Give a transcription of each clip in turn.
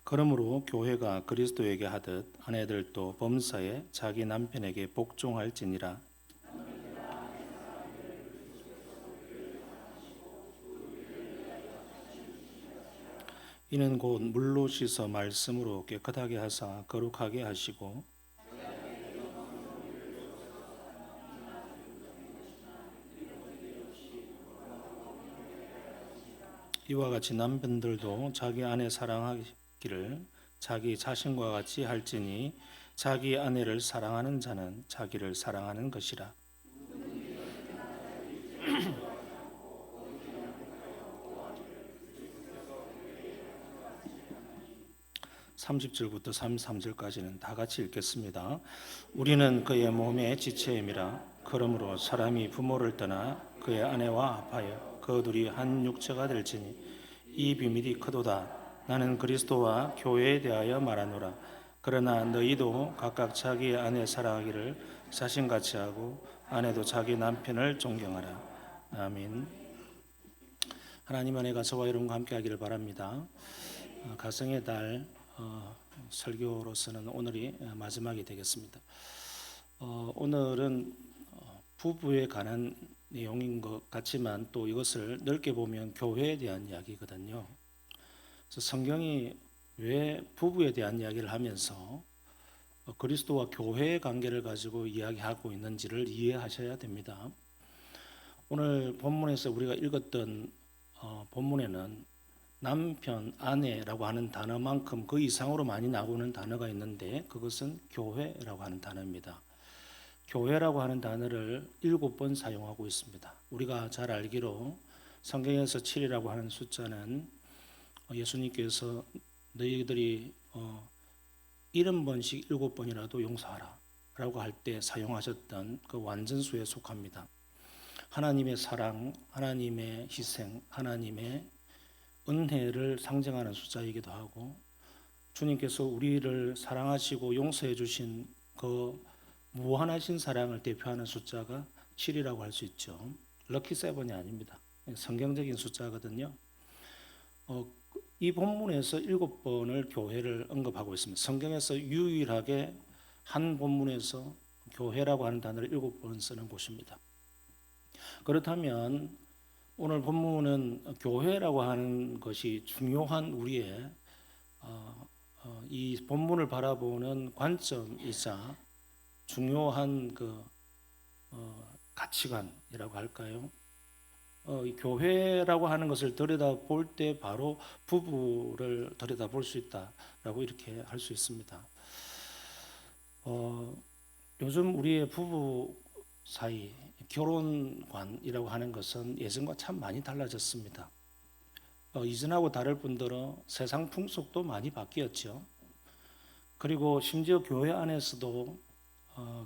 그러므로 교회가 그리스도에게 하듯 아내들도 범사에 자기 남편에게 복종할지니라. 이는 곧 물로 씻어 말씀으로 깨끗하게 하사 거룩하게 하시고, 이와 같이 남편들도 자기 아내 사랑하기를 자기 자신과 같이 할지니 자기 아내를 사랑하는 자는 자기를 사랑하는 것이라. 30절부터 33절까지는 다 같이 읽겠습니다. 우리는 그의 몸의 지체임이라. 그러므로 사람이 부모를 떠나 그의 아내와 합하여 그 둘이 한 육체가 될지니 이 비밀이 크도다. 나는 그리스도와 교회에 대하여 말하노라. 그러나 너희도 각각 자기 아내 사랑하기를 자신같이 하고 아내도 자기 남편을 존경하라. 아멘. 하나님 안에 저와 여러분과 함께 하기를 바랍니다. 가정의 달 설교로서는 오늘이 마지막이 되겠습니다. 오늘은 부부에 관한 내용인 것 같지만 또 이것을 넓게 보면 교회에 대한 이야기거든요. 그래서 성경이 왜 부부에 대한 이야기를 하면서 그리스도와 교회의 관계를 가지고 이야기하고 있는지를 이해하셔야 됩니다. 오늘 본문에서 우리가 읽었던 본문에는 남편, 아내라고 하는 단어만큼 그 이상으로 많이 나오는 단어가 있는데 그것은 교회라고 하는 단어입니다. 교회라고 하는 단어를 7번 사용하고 있습니다. 우리가 잘 알기로 성경에서 7이라고 하는 숫자는 예수님께서 너희들이 70번씩 7번이라도 용서하라 라고 할 때 사용하셨던 그 완전수에 속합니다. 하나님의 사랑, 하나님의 희생, 하나님의 은혜를 상징하는 숫자이기도 하고 주님께서 우리를 사랑하시고 용서해 주신 그 무한하신 사랑을 대표하는 숫자가 7이라고 할 수 있죠. 럭키 세븐이 아닙니다. 성경적인 숫자거든요. 이 본문에서 7번을 교회를 언급하고 있습니다. 성경에서 유일하게 한 본문에서 교회라고 하는 단어를 7번 쓰는 곳입니다. 그렇다면 오늘 본문은 교회라고 하는 것이 중요한 우리의 이 본문을 바라보는 관점이자 중요한 그 가치관이라고 할까요? 이 교회라고 하는 것을 들여다볼 때 바로 부부를 들여다볼 수 있다라고 이렇게 할 수 있습니다. 요즘 우리의 부부 사이 결혼관이라고 하는 것은 예전과 참 많이 달라졌습니다. 이전하고 다를 뿐더러 세상 풍속도 많이 바뀌었죠. 그리고 심지어 교회 안에서도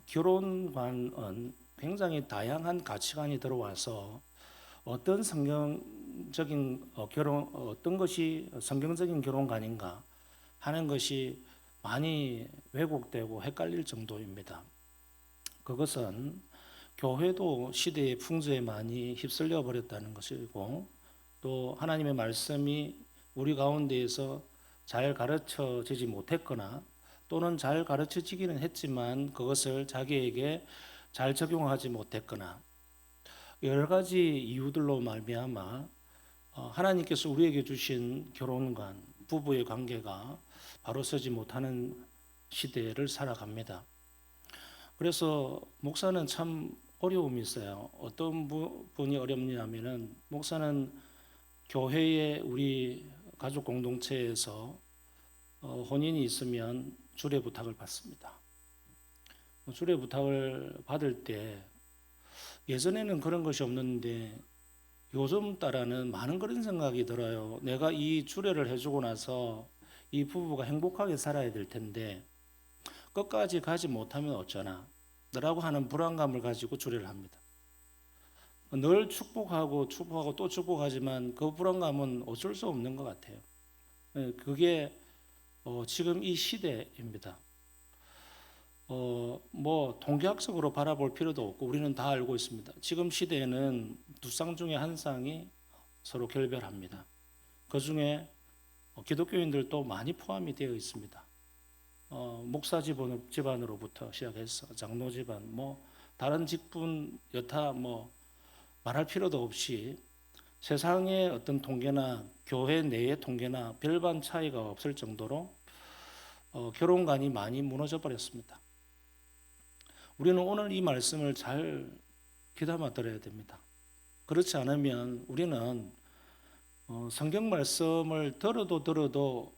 결혼관은 굉장히 다양한 가치관이 들어와서 어떤 성경적인 어떤 것이 성경적인 결혼관인가 하는 것이 많이 왜곡되고 헷갈릴 정도입니다. 그것은 교회도 시대의 풍조에 많이 휩쓸려 버렸다는 것이고 또 하나님의 말씀이 우리 가운데에서 잘 가르쳐지지 못했거나 또는 잘 가르쳐지기는 했지만 그것을 자기에게 잘 적용하지 못했거나 여러 가지 이유들로 말미암아 하나님께서 우리에게 주신 결혼관, 부부의 관계가 바로 서지 못하는 시대를 살아갑니다. 그래서 목사는 참 어려움이 있어요. 어떤 분이 어렵냐면은 목사는 교회에 우리 가족 공동체에서 혼인이 있으면 주례 부탁을 받습니다. 주례 부탁을 받을 때 예전에는 그런 것이 없는데 요즘 따라는 많은 그런 생각이 들어요. 내가 이 주례를 해주고 나서 이 부부가 행복하게 살아야 될 텐데 끝까지 가지 못하면 어쩌나 라고 하는 불안감을 가지고 주례를 합니다. 늘 축복하고 또 축복하지만 그 불안감은 어쩔 수 없는 것 같아요. 그게 지금 이 시대입니다. 뭐 통계학적으로 바라볼 필요도 없고 우리는 다 알고 있습니다. 지금 시대에는 두 쌍 중에 한 쌍이 서로 결별합니다. 그 중에 기독교인들도 많이 포함이 되어 있습니다. 목사 집안으로부터 시작해서 장로 집안, 뭐 다른 직분 여타 뭐 말할 필요도 없이 세상의 어떤 통계나 교회 내의 통계나 별반 차이가 없을 정도로 결혼관이 많이 무너져 버렸습니다. 우리는 오늘 이 말씀을 잘 귀담아 들어야 됩니다. 그렇지 않으면 우리는 성경 말씀을 들어도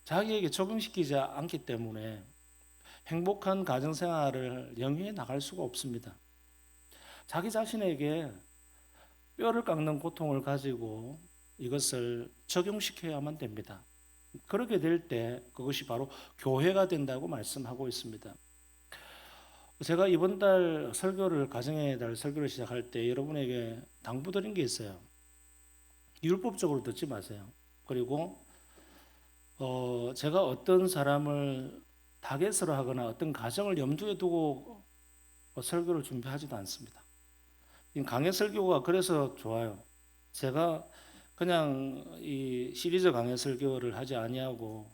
자기에게 적용시키지 않기 때문에 행복한 가정생활을 영위해 나갈 수가 없습니다. 자기 자신에게 뼈를 깎는 고통을 가지고 이것을 적용시켜야만 됩니다. 그렇게 될 때 그것이 바로 교회가 된다고 말씀하고 있습니다. 제가 이번 달 가정의 달 설교를 시작할 때 여러분에게 당부드린 게 있어요. 율법적으로 듣지 마세요. 그리고 제가 어떤 사람을 타겟으로 하거나 어떤 가정을 염두에 두고 설교를 준비하지도 않습니다. 강해 설교가 그래서 좋아요. 제가 그냥 이 시리즈 강해 설교를 하지 아니하고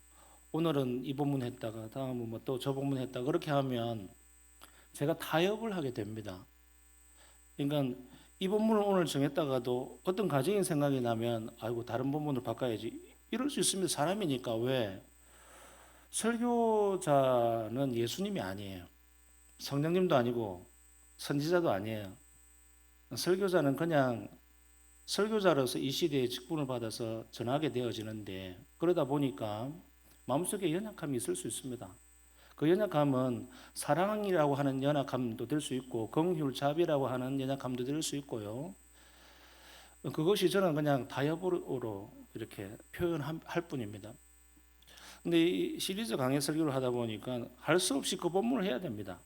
오늘은 이 본문 했다가 다음은 뭐 또 저 본문 했다 그렇게 하면 제가 타협을 하게 됩니다. 그러니까 이 본문을 오늘 정했다가도 어떤 가정인 생각이 나면 아이고 다른 본문을 바꿔야지 이럴 수 있습니다. 사람이니까. 왜? 설교자는 예수님이 아니에요. 성령님도 아니고 선지자도 아니에요. 설교자는 그냥 설교자로서 이 시대에 직분을 받아서 전하게 되어지는데 그러다 보니까 마음속에 연약함이 있을 수 있습니다. 그 연약함은 사랑이라고 하는 연약함도 될 수 있고 긍휼 자비라고 하는 연약함도 될 수 있고요. 그것이 저는 그냥 타협으로 이렇게 표현할 뿐입니다. 근데 이 시리즈 강의 설교를 하다 보니까 할 수 없이 그 본문을 해야 됩니다.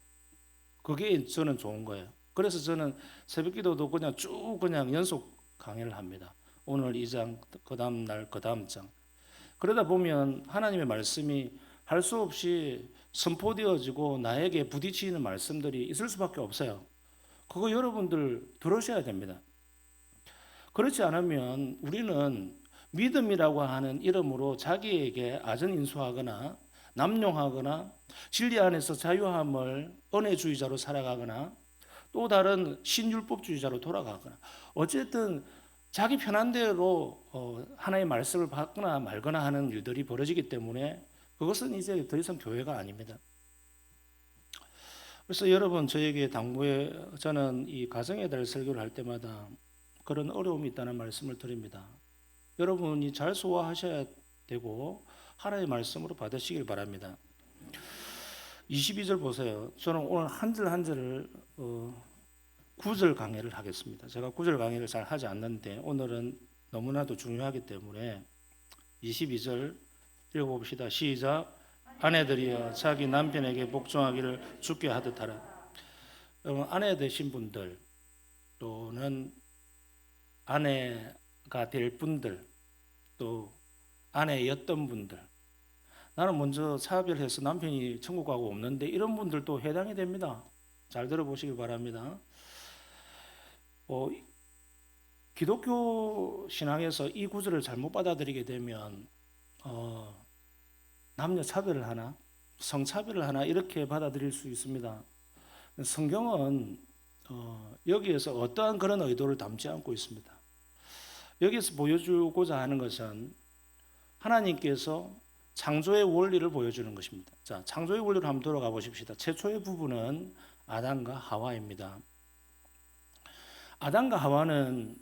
그게 저는 좋은 거예요. 그래서 저는 새벽기도도 그냥 쭉 그냥 연속 강의를 합니다. 오늘 2장, 그 다음 날, 그 다음 장. 그러다 보면 하나님의 말씀이 할 수 없이 선포되어지고 나에게 부딪히는 말씀들이 있을 수밖에 없어요. 그거 여러분들 들으셔야 됩니다. 그렇지 않으면 우리는 믿음이라고 하는 이름으로 자기에게 아전인수하거나 남용하거나 진리 안에서 자유함을 은혜주의자로 살아가거나 또 다른 신율법주의자로 돌아가거나 어쨌든 자기 편한 대로 하나의 말씀을 받거나 말거나 하는 일들이 벌어지기 때문에 그것은 이제 더 이상 교회가 아닙니다. 그래서 여러분 저에게 당부에 저는 이 가정에 대해 설교를 할 때마다 그런 어려움이 있다는 말씀을 드립니다. 여러분이 잘 소화하셔야 되고 하나의 말씀으로 받으시길 바랍니다. 22절 보세요. 저는 오늘 한 절 한 절을 9절 강의를 하겠습니다. 제가 9절 강의를 잘 하지 않는데 오늘은 너무나도 중요하기 때문에 22절 읽어봅시다. 시작. 아내들이여 자기 남편에게 복종하기를 주께 하듯 하라. 여러분 아내 되신 분들 또는 아내가 될 분들 또 아내였던 분들 나는 먼저 차별해서 남편이 천국 가고 없는데 이런 분들도 해당이 됩니다. 잘 들어보시길 바랍니다. 기독교 신앙에서 이 구절을 잘못 받아들이게 되면 남녀 차별을 하나 성차별을 하나 이렇게 받아들일 수 있습니다. 성경은 여기에서 어떠한 그런 의도를 담지 않고 있습니다. 여기서 보여주고자 하는 것은 하나님께서 창조의 원리를 보여주는 것입니다. 자, 창조의 원리로 한번 돌아가 보십시다. 최초의 부부는 아담과 하와입니다. 아담과 하와는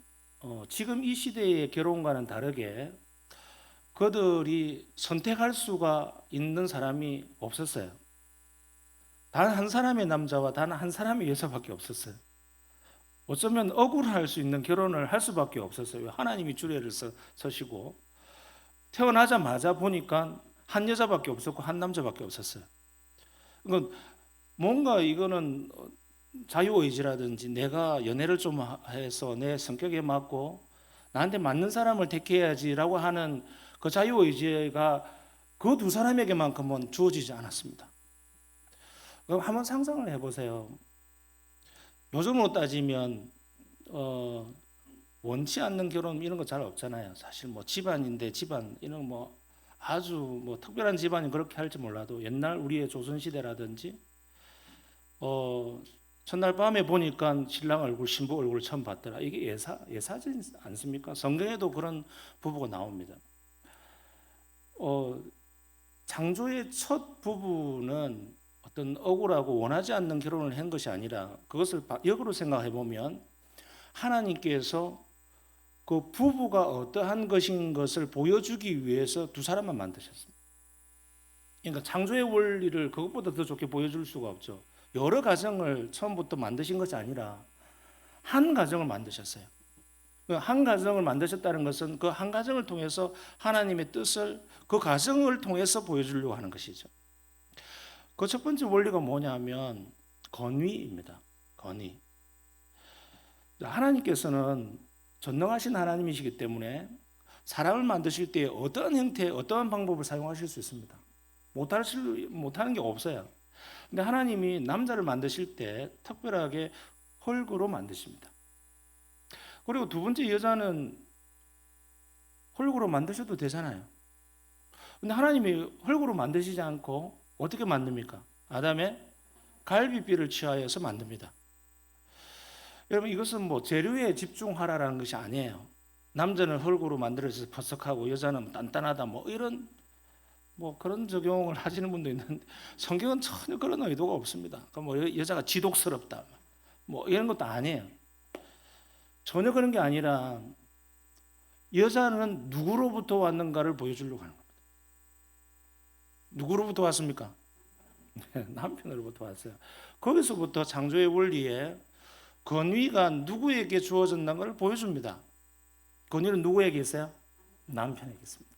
지금 이 시대의 결혼과는 다르게 그들이 선택할 수가 있는 사람이 없었어요. 단 한 사람의 남자와 단 한 사람의 여자밖에 없었어요. 어쩌면 억울할 수 있는 결혼을 할 수밖에 없었어요. 하나님이 주례를 서시고 태어나자마자 보니까 한 여자밖에 없었고 한 남자밖에 없었어요. 그러니까 뭔가 이거는 자유의지라든지 내가 연애를 좀 해서 내 성격에 맞고 나한테 맞는 사람을 택해야지라고 하는 그 자유의지가 그 두 사람에게만큼은 주어지지 않았습니다. 그럼 한번 상상을 해보세요. 요즘으로 따지면 원치 않는 결혼 이런 거 잘 없잖아요. 사실 뭐 집안인데 집안 이런 뭐 아주 뭐 특별한 집안이 그렇게 할지 몰라도 옛날 우리의 조선시대라든지 첫날 밤에 보니까 신랑 얼굴, 신부 얼굴을 처음 봤더라. 이게 예사지 않습니까? 성경에도 그런 부부가 나옵니다. 어, 창조의 첫 부부는 어떤 억울하고 원하지 않는 결혼을 한 것이 아니라 그것을 역으로 생각해 보면 하나님께서 그 부부가 어떠한 것인 것을 보여주기 위해서 두 사람만 만드셨습니다. 그러니까 창조의 원리를 그것보다 더 좋게 보여줄 수가 없죠. 여러 가정을 처음부터 만드신 것이 아니라 한 가정을 만드셨어요. 한 가정을 만드셨다는 것은 그 한 가정을 통해서 하나님의 뜻을 그 가정을 통해서 보여주려고 하는 것이죠. 그 첫 번째 원리가 뭐냐면 건의입니다. 건의. 하나님께서는 전능하신 하나님이시기 때문에 사람을 만드실 때 어떤 형태, 어떠한 방법을 사용하실 수 있습니다. 못하는 게 없어요. 근데 하나님이 남자를 만드실 때 특별하게 흙으로 만드십니다. 그리고 두 번째, 여자는 흙으로 만드셔도 되잖아요. 근데 하나님이 흙으로 만드시지 않고 어떻게 만듭니까? 아담의 갈비뼈를 취하여서 만듭니다. 여러분, 이것은 뭐 재료에 집중하라라는 것이 아니에요. 남자는 흙으로 만들어져서 퍼석하고 여자는 단단하다 뭐 이런 뭐 그런 적용을 하시는 분도 있는데 성경은 전혀 그런 의도가 없습니다. 뭐 여자가 지독스럽다 뭐 이런 것도 아니에요. 전혀 그런 게 아니라 여자는 누구로부터 왔는가를 보여주려고 하는 겁니다. 누구로부터 왔습니까? 남편으로부터 왔어요. 거기서부터 창조의 원리에 권위가 누구에게 주어졌는 걸 보여줍니다. 권위는 누구에게 있어요? 남편에게 있습니다.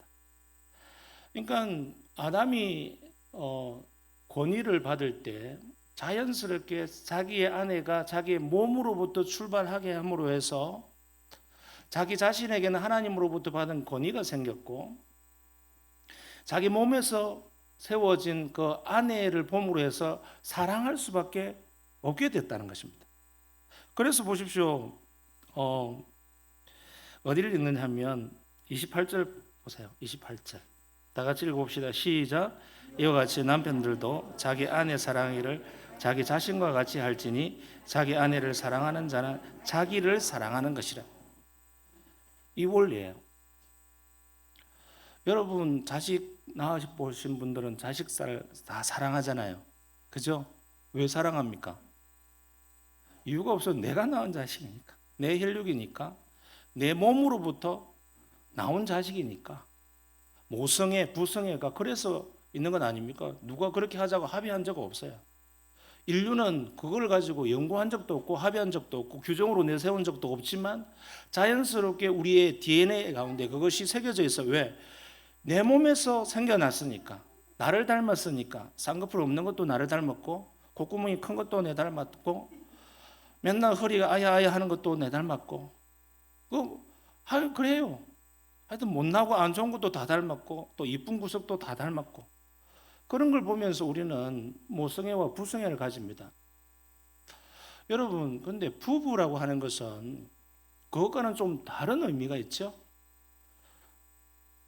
그러니까 아담이 권위를 받을 때 자연스럽게 자기의 아내가 자기의 몸으로부터 출발하게 함으로 해서 자기 자신에게는 하나님으로부터 받은 권위가 생겼고 자기 몸에서 세워진 그 아내를 봄으로 해서 사랑할 수밖에 없게 됐다는 것입니다. 그래서 보십시오. 어디를 읽느냐 하면 28절 보세요. 28절. 다 같이 읽어봅시다. 시작. 이와 같이 남편들도 자기 아내 사랑하기를 자기 자신과 같이 할지니 자기 아내를 사랑하는 자는 자기를 사랑하는 것이라. 이 원리예요. 여러분 자식 낳으신 분들은 자식 다 사랑하잖아요. 그죠? 왜 사랑합니까? 이유가 없어요. 내가 낳은 자식이니까. 내 혈육이니까. 내 몸으로부터 나온 자식이니까. 모성애, 부성애가 그래서 있는 건 아닙니까? 누가 그렇게 하자고 합의한 적 없어요. 인류는 그걸 가지고 연구한 적도 없고 합의한 적도 없고 규정으로 내세운 적도 없지만 자연스럽게 우리의 DNA 가운데 그것이 새겨져 있어. 왜? 내 몸에서 생겨났으니까. 나를 닮았으니까. 쌍꺼풀 없는 것도 나를 닮았고 콧구멍이 큰 것도 내 닮았고 맨날 허리가 아야아야 하는 것도 내 닮았고 그래요. 하여튼 못나고 안 좋은 것도 다 닮았고 또 이쁜 구석도 다 닮았고 그런 걸 보면서 우리는 모성애와 부성애를 가집니다. 여러분, 근데 부부라고 하는 것은 그것과는 좀 다른 의미가 있죠.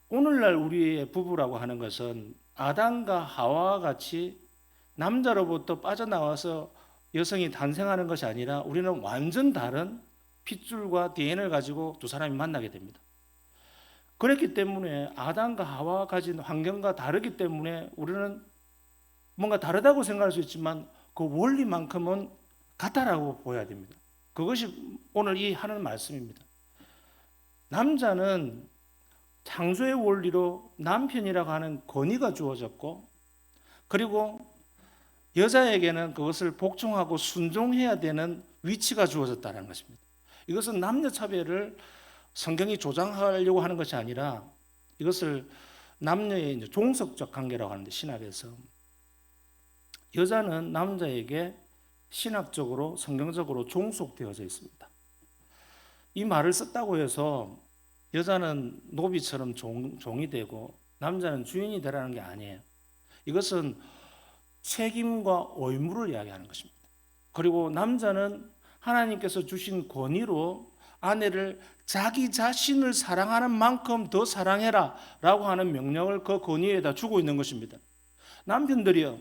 오늘날 우리의 부부라고 하는 것은 아담과 하와와 같이 남자로부터 빠져나와서 여성이 탄생하는 것이 아니라 우리는 완전 다른 핏줄과 DNA를 가지고 두 사람이 만나게 됩니다. 그렇기 때문에 아담과 하와가 가진 환경과 다르기 때문에 우리는 뭔가 다르다고 생각할 수 있지만 그 원리만큼은 같다라고 보여야 됩니다. 그것이 오늘 이 하는 말씀입니다. 남자는 창조의 원리로 남편이라고 하는 권위가 주어졌고 그리고 여자에게는 그것을 복종하고 순종해야 되는 위치가 주어졌다는 것입니다. 이것은 남녀 차별을 성경이 조장하려고 하는 것이 아니라 이것을 남녀의 이제 종속적 관계라고 하는데 신학에서 여자는 남자에게 신학적으로 성경적으로 종속되어져 있습니다. 이 말을 썼다고 해서 여자는 노비처럼 종이 되고 남자는 주인이 되라는 게 아니에요. 이것은 책임과 의무를 이야기하는 것입니다. 그리고 남자는 하나님께서 주신 권위로 아내를 자기 자신을 사랑하는 만큼 더 사랑해라 라고 하는 명령을 그 건의에다 주고 있는 것입니다. 남편들이요,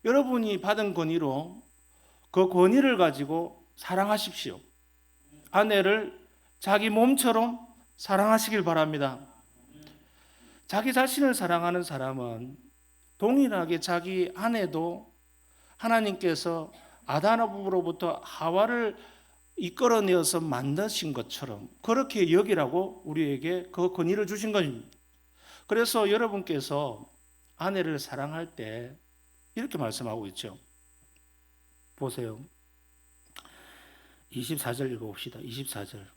여러분이 받은 건의로 그 권위를 가지고 사랑하십시오. 아내를 자기 몸처럼 사랑하시길 바랍니다. 자기 자신을 사랑하는 사람은 동일하게 자기 아내도 하나님께서 아담으로부터 하와를 이끌어내어서 만드신 것처럼 그렇게 여기라고 우리에게 그 권위를 주신 것입니다. 그래서 여러분께서 아내를 사랑할 때 이렇게 말씀하고 있죠. 보세요. 24절 읽어봅시다. 24절.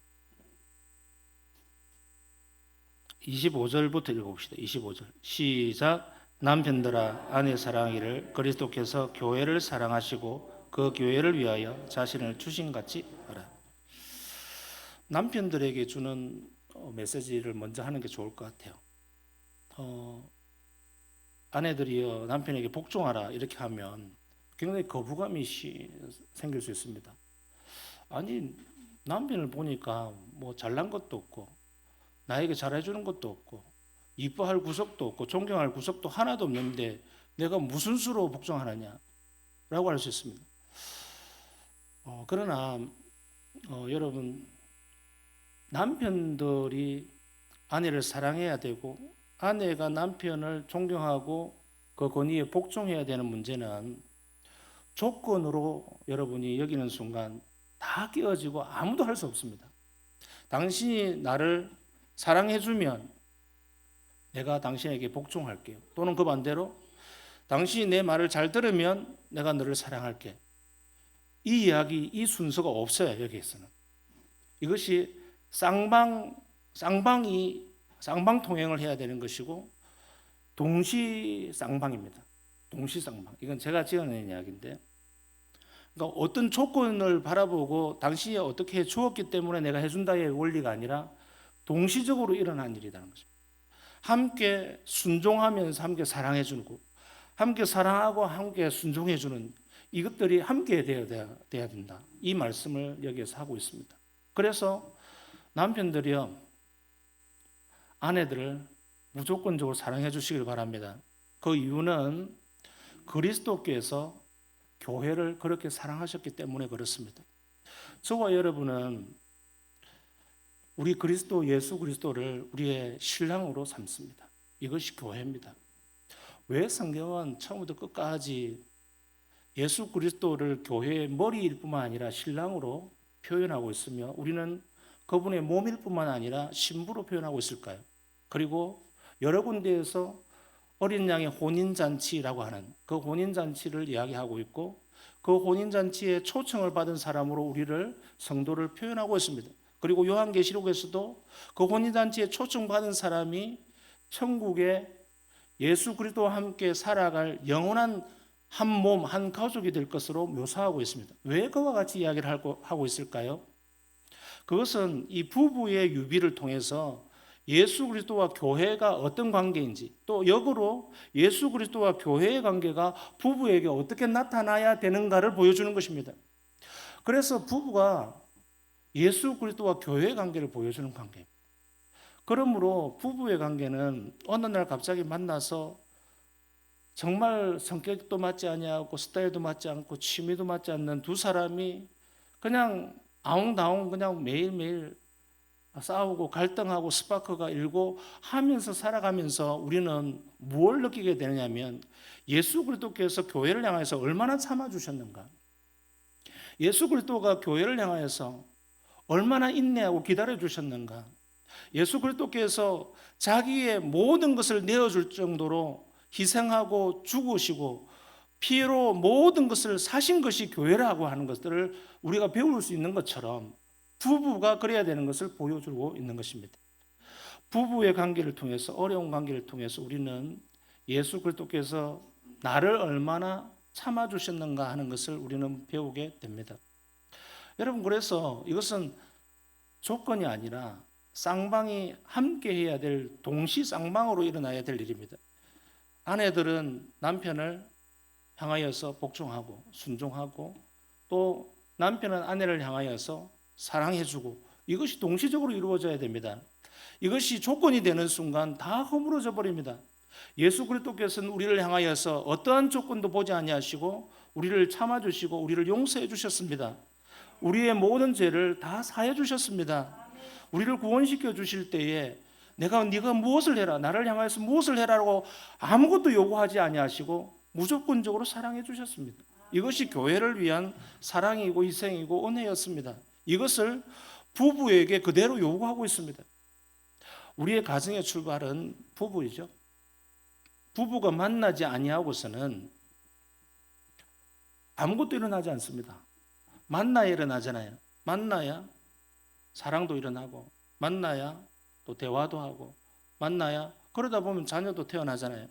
25절부터 읽어봅시다. 25절. 시작. 남편들아 아내 사랑하기를 그리스도께서 교회를 사랑하시고 그 교회를 위하여 자신을 주신같이 하라. 남편들에게 주는 메시지를 먼저 하는 게 좋을 것 같아요. 아내들이요 남편에게 복종하라 이렇게 하면 굉장히 거부감이 생길 수 있습니다. 아니 남편을 보니까 뭐 잘난 것도 없고 나에게 잘해주는 것도 없고 이뻐할 구석도 없고 존경할 구석도 하나도 없는데 내가 무슨 수로 복종하느냐 라고 할 수 있습니다. 그러나 여러분 남편들이 아내를 사랑해야 되고 아내가 남편을 존경하고 그 권위에 복종해야 되는 문제는 조건으로 여러분이 여기는 순간 다 깨어지고 아무도 할 수 없습니다. 당신이 나를 사랑해주면 내가 당신에게 복종할게요. 또는 그 반대로 당신이 내 말을 잘 들으면 내가 너를 사랑할게. 이 이야기, 이 순서가 없어요. 여기에서는. 이것이 쌍방통행을 해야 되는 것이고 동시쌍방입니다. 동시쌍방. 이건 제가 지어낸 이야기인데 그러니까 어떤 조건을 바라보고 당신이 어떻게 해 주었기 때문에 내가 해준다의 원리가 아니라 동시적으로 일어난 일이라는 거죠. 함께 순종하면서 함께 사랑해주고 함께 사랑하고 함께 순종해주는 이것들이 함께 되어야 된다. 이 말씀을 여기에서 하고 있습니다. 그래서 남편들이요 아내들을 무조건적으로 사랑해 주시길 바랍니다. 그 이유는 그리스도께서 교회를 그렇게 사랑하셨기 때문에 그렇습니다. 저와 여러분은 우리 그리스도 예수 그리스도를 우리의 신랑으로 삼습니다. 이것이 교회입니다. 왜 성경은 처음부터 끝까지 예수 그리스도를 교회의 머리일 뿐만 아니라 신랑으로 표현하고 있으며 우리는 그분의 몸일 뿐만 아니라 신부로 표현하고 있을까요? 그리고 여러 군데에서 어린 양의 혼인잔치라고 하는 그 혼인잔치를 이야기하고 있고 그 혼인잔치에 초청을 받은 사람으로 우리를 성도를 표현하고 있습니다. 그리고 요한계시록에서도 그 혼인잔치에 초청받은 사람이 천국에 예수 그리스도와 함께 살아갈 영원한 한 몸, 한 가족이 될 것으로 묘사하고 있습니다. 왜 그와 같이 이야기를 하고 있을까요? 그것은 이 부부의 유비를 통해서 예수 그리스도와 교회가 어떤 관계인지 또 역으로 예수 그리스도와 교회의 관계가 부부에게 어떻게 나타나야 되는가를 보여주는 것입니다. 그래서 부부가 예수 그리스도와 교회의 관계를 보여주는 관계입니다. 그러므로 부부의 관계는 어느 날 갑자기 만나서 정말 성격도 맞지 아니하고 스타일도 맞지 않고 취미도 맞지 않는 두 사람이 그냥 아웅다웅 그냥 매일매일 싸우고 갈등하고 스파크가 일고 하면서 살아가면서 우리는 무엇을 느끼게 되느냐면 예수 그리스도께서 교회를 향해서 얼마나 참아주셨는가, 예수 그리스도가 교회를 향하여서 얼마나 인내하고 기다려주셨는가, 예수 그리스도께서 자기의 모든 것을 내어줄 정도로 희생하고 죽으시고 피로 모든 것을 사신 것이 교회라고 하는 것들을 우리가 배울 수 있는 것처럼 부부가 그래야 되는 것을 보여주고 있는 것입니다. 부부의 관계를 통해서 어려운 관계를 통해서 우리는 예수 그리스도께서 나를 얼마나 참아주셨는가 하는 것을 우리는 배우게 됩니다. 여러분 그래서 이것은 조건이 아니라 쌍방이 함께 해야 될 동시 쌍방으로 일어나야 될 일입니다. 아내들은 남편을 향하여서 복종하고 순종하고 또 남편은 아내를 향하여서 사랑해주고 이것이 동시적으로 이루어져야 됩니다. 이것이 조건이 되는 순간 다 허물어져 버립니다. 예수 그리스도께서는 우리를 향하여서 어떠한 조건도 보지 아니하시고 우리를 참아주시고 우리를 용서해 주셨습니다. 우리의 모든 죄를 다 사해 주셨습니다. 우리를 구원시켜 주실 때에 네가 무엇을 해라, 나를 향하여서 무엇을 해라라고 아무것도 요구하지 아니하시고 무조건적으로 사랑해 주셨습니다. 이것이 교회를 위한 사랑이고 희생이고 은혜였습니다. 이것을 부부에게 그대로 요구하고 있습니다. 우리의 가정의 출발은 부부이죠. 부부가 만나지 아니하고서는 아무것도 일어나지 않습니다. 만나야 일어나잖아요. 만나야 사랑도 일어나고, 만나야 또 대화도 하고, 만나야 그러다 보면 자녀도 태어나잖아요.